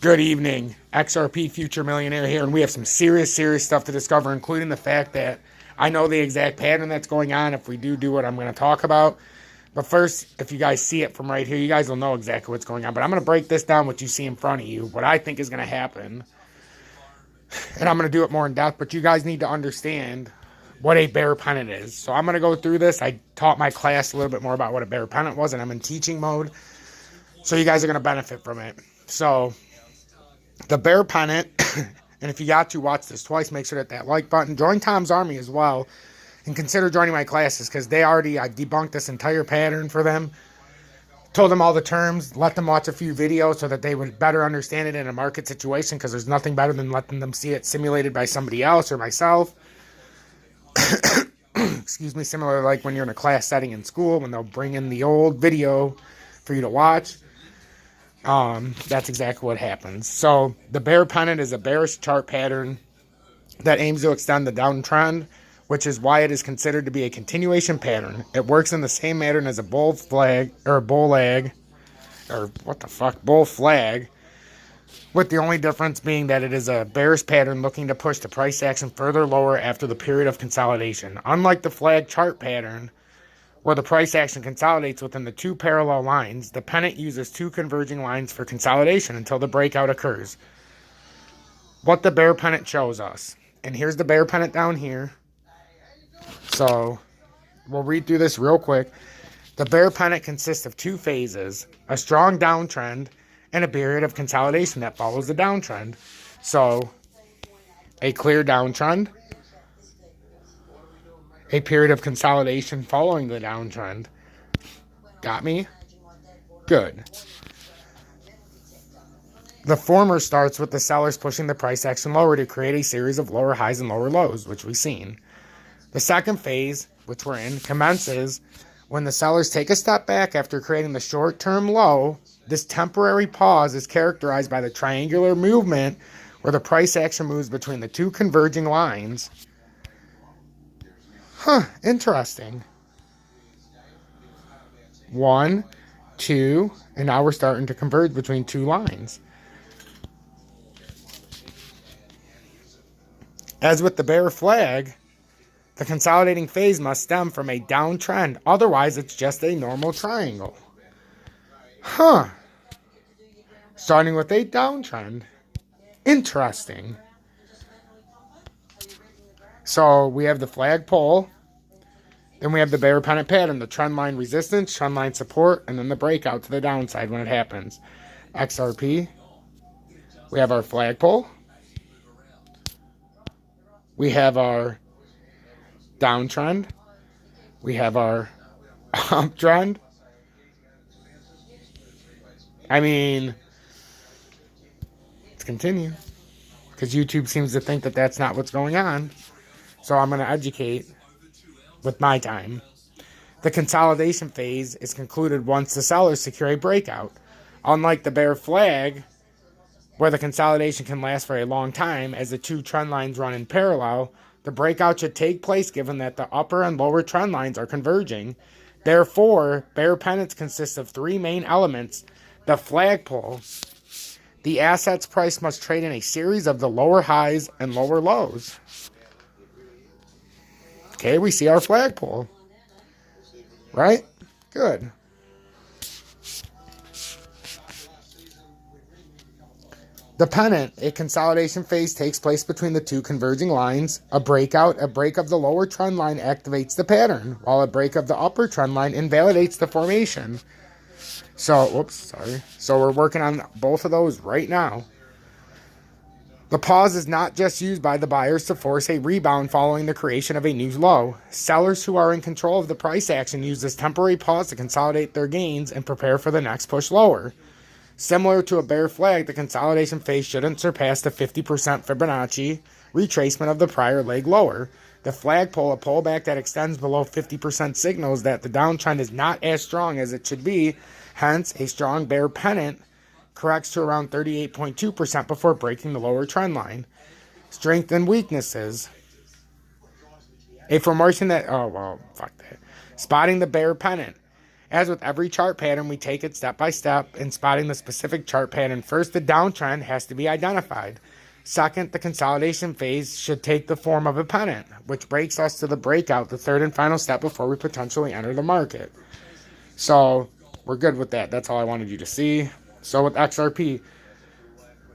Good evening, XRP Future Millionaire here, and we have some serious stuff to discover, including the fact that I know the exact pattern that's going on if we do what I'm going to talk about. But first, if you guys see it from right here, you guys will know exactly what's going on. But I'm going to break this down, what you see in front of you, what I think is going to happen. And I'm going to do it more in depth, but you guys need to understand what a bear pennant is. So I'm going to go through this. I taught my class a little bit more about what a bear pennant was, and I'm in teaching mode. So you guys are going to benefit from it. So the bear pennant, and if you got to watch this twice, make sure to hit that like button. Join Tom's Army as well, and consider joining my classes, because I debunked this entire pattern for them. Told them all the terms, let them watch a few videos so that they would better understand it in a market situation, because there's nothing better than letting them see it simulated by somebody else or myself. Excuse me, similar like when you're in a class setting in school, when they'll bring in the old video for you to watch. That's exactly what happens. So the bear pennant is a bearish chart pattern that aims to extend the downtrend, which is why it is considered to be a continuation pattern. It works in the same pattern as a bull flag, or a bull lag, or bull flag, with the only difference being that it is a bearish pattern looking to push the price action further lower after the period of consolidation. Unlike the flag chart pattern, where the price action consolidates within the two parallel lines, the pennant uses two converging lines for consolidation until the breakout occurs. What the bear pennant shows us. And here's the bear pennant down here. So we'll read through this real quick. The bear pennant consists of two phases, a strong downtrend and a period of consolidation that follows the downtrend. So a clear downtrend, a period of consolidation following the downtrend. Got me? Good. The former starts with the sellers pushing the price action lower to create a series of lower highs and lower lows, which we've seen. The second phase, which we're in, commences when the sellers take a step back after creating the short-term low. This temporary pause is characterized by the triangular movement where the price action moves between the two converging lines. Interesting. 1, 2, and now we're starting to converge between two lines. As with the bear flag, the consolidating phase must stem from a downtrend. Otherwise, it's just a normal triangle. Starting with a downtrend. Interesting. So we have the flagpole, then we have the bear pennant pattern, the trend line resistance, trend line support, and then the breakout to the downside when it happens. XRP, we have our flagpole, we have our downtrend, we have our uptrend. Let's continue, because YouTube seems to think that that's not what's going on. So I'm going to educate with my time. The consolidation phase is concluded once the sellers secure a breakout. Unlike the bear flag, where the consolidation can last for a long time as the two trend lines run in parallel, the breakout should take place given that the upper and lower trend lines are converging. Therefore, bear pennants consist of three main elements. The flagpole. The asset's price must trade in a series of the lower highs and lower lows. Okay, we see our flagpole. Right? Good. The pennant, a consolidation phase takes place between the two converging lines. A break of the lower trend line activates the pattern, while a break of the upper trend line invalidates the formation. So we're working on both of those right now. The pause is not just used by the buyers to force a rebound following the creation of a new low. Sellers who are in control of the price action use this temporary pause to consolidate their gains and prepare for the next push lower. Similar to a bear flag, the consolidation phase shouldn't surpass the 50% Fibonacci retracement of the prior leg lower. The flagpole, a pullback that extends below 50%, signals that the downtrend is not as strong as it should be. Hence, a strong bear pennant corrects to around 38.2% before breaking the lower trend line. Strength and weaknesses. A formation that, spotting the bear pennant. As with every chart pattern, we take it step by step in spotting the specific chart pattern. First, the downtrend has to be identified. Second, the consolidation phase should take the form of a pennant, which breaks us to the breakout, the third and final step before we potentially enter the market. So we're good with that. That's all I wanted you to see. So with XRP,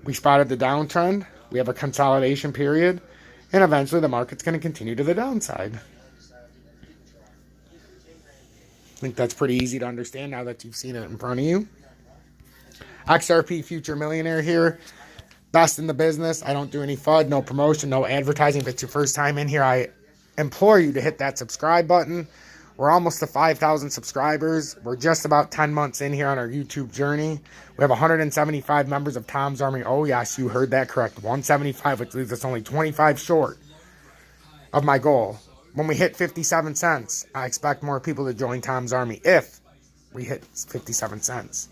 we spotted the downtrend. We have a consolidation period. And eventually the market's going to continue to the downside. I think that's pretty easy to understand now that you've seen it in front of you. XRP Future Millionaire here. Best in the business. I don't do any FUD, no promotion, no advertising. If it's your first time in here, I implore you to hit that subscribe button. We're almost to 5,000 subscribers. We're just about 10 months in here on our YouTube journey. We have 175 members of Tom's Army. Oh, yes, you heard that correct. 175, which leaves us only 25 short of my goal. When we hit 57 cents, I expect more people to join Tom's Army if we hit 57 cents.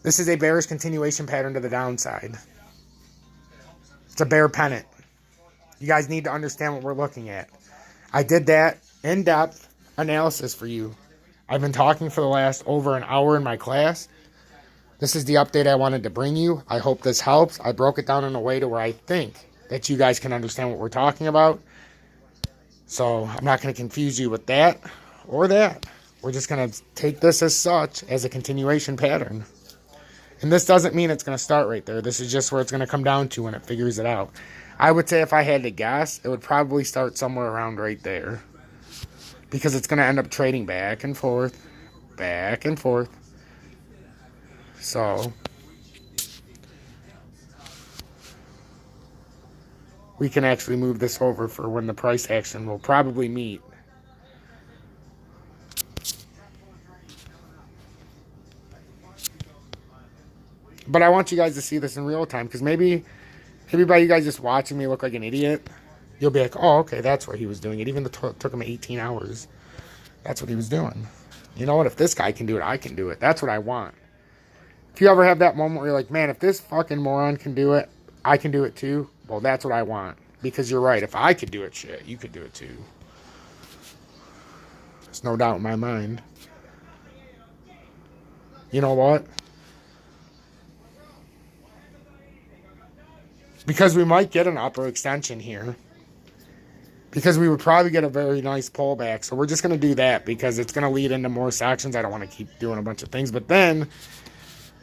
This is a bearish continuation pattern to the downside. It's a bear pennant. You guys need to understand what we're looking at. I did that in-depth analysis for you. I've been talking for the last over an hour in my class. This is the update I wanted to bring you. I hope this helps. I broke it down in a way to where I think that you guys can understand what we're talking about. So I'm not going to confuse you with that or that. We're just going to take this as such, as a continuation pattern. And this doesn't mean it's going to start right there. This is just where it's going to come down to when it figures it out. I would say if I had to guess, it would probably start somewhere around right there. Because it's going to end up trading back and forth. Back and forth. So we can actually move this over for when the price action will probably meet. But I want you guys to see this in real time, because maybe by you guys just watching me look like an idiot, you'll be like, oh, okay, that's what he was doing. It even took him 18 hours. That's what he was doing. You know what? If this guy can do it, I can do it. That's what I want. If you ever have that moment where you're like, man, if this fucking moron can do it, I can do it too. Well, that's what I want. Because you're right. If I could do it, shit, you could do it too. There's no doubt in my mind. You know what? Because we might get an upper extension here. Because we would probably get a very nice pullback. So we're just going to do that because it's going to lead into more sections. I don't want to keep doing a bunch of things. But then,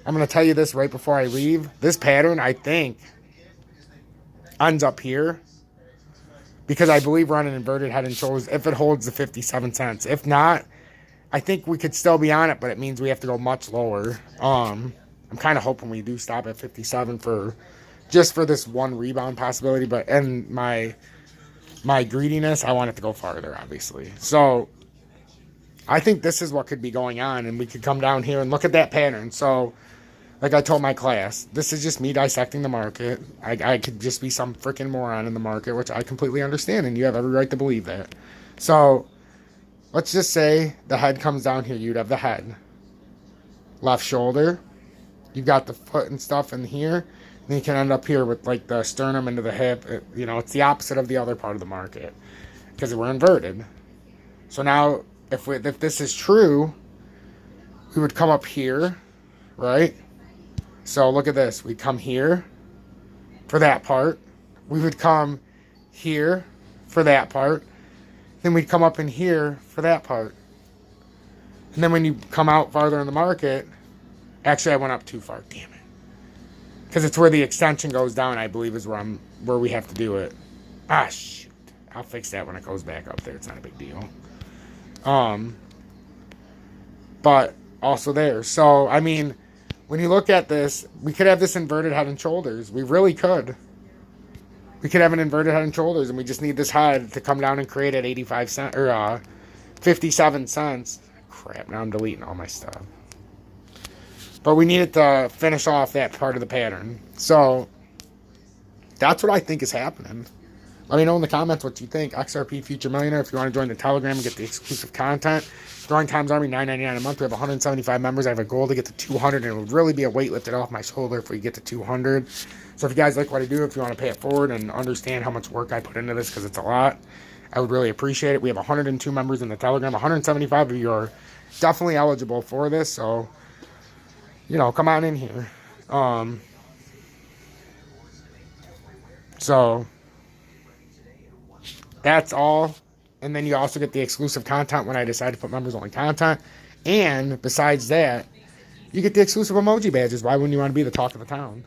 I'm going to tell you this right before I leave. This pattern, I think, ends up here. Because I believe we're on an inverted head and shoulders if it holds the 57 cents. If not, I think we could still be on it. But it means we have to go much lower. I'm kind of hoping we do stop at 57 just for this one rebound possibility. But in my greediness, I want it to go farther, obviously. So I think this is what could be going on, and we could come down here and look at that pattern. So like I told my class, this is just me dissecting the market. I could just be some freaking moron in the market, which I completely understand, and you have every right to believe that. So let's just say the head comes down here. You'd have the head, left shoulder. You've got the foot and stuff in here. Then you can end up here with like the sternum into the hip. It's the opposite of the other part of the market because we're inverted. So now, if this is true, we would come up here, right? So look at this. We'd come here for that part. We would come here for that part. Then we'd come up in here for that part. And then when you come out farther in the market, actually I went up too far. Damn it. Because it's where the extension goes down, I believe, is where we have to do it. Ah, shoot. I'll fix that when it goes back up there. It's not a big deal. But also there. So, I mean, when you look at this, we could have this inverted head and shoulders. We really could. We could have an inverted head and shoulders, and we just need this head to come down and create at 85 cents or 57 cents. Crap, now I'm deleting all my stuff. But we need it to finish off that part of the pattern. So that's what I think is happening. Let me know in the comments what you think. XRP Future Millionaire. If you want to join the Telegram and get the exclusive content. Join Tom's Army, $9.99 a month. We have 175 members. I have a goal to get to 200. And it would really be a weight lifted off my shoulder if we get to 200. So if you guys like what I do, if you want to pay it forward and understand how much work I put into this, because it's a lot, I would really appreciate it. We have 102 members in the Telegram. 175 of you are definitely eligible for this. So, you know, come on in here. So that's all. And then you also get the exclusive content when I decide to put members only content. And besides that, you get the exclusive emoji badges. Why wouldn't you want to be the talk of the town?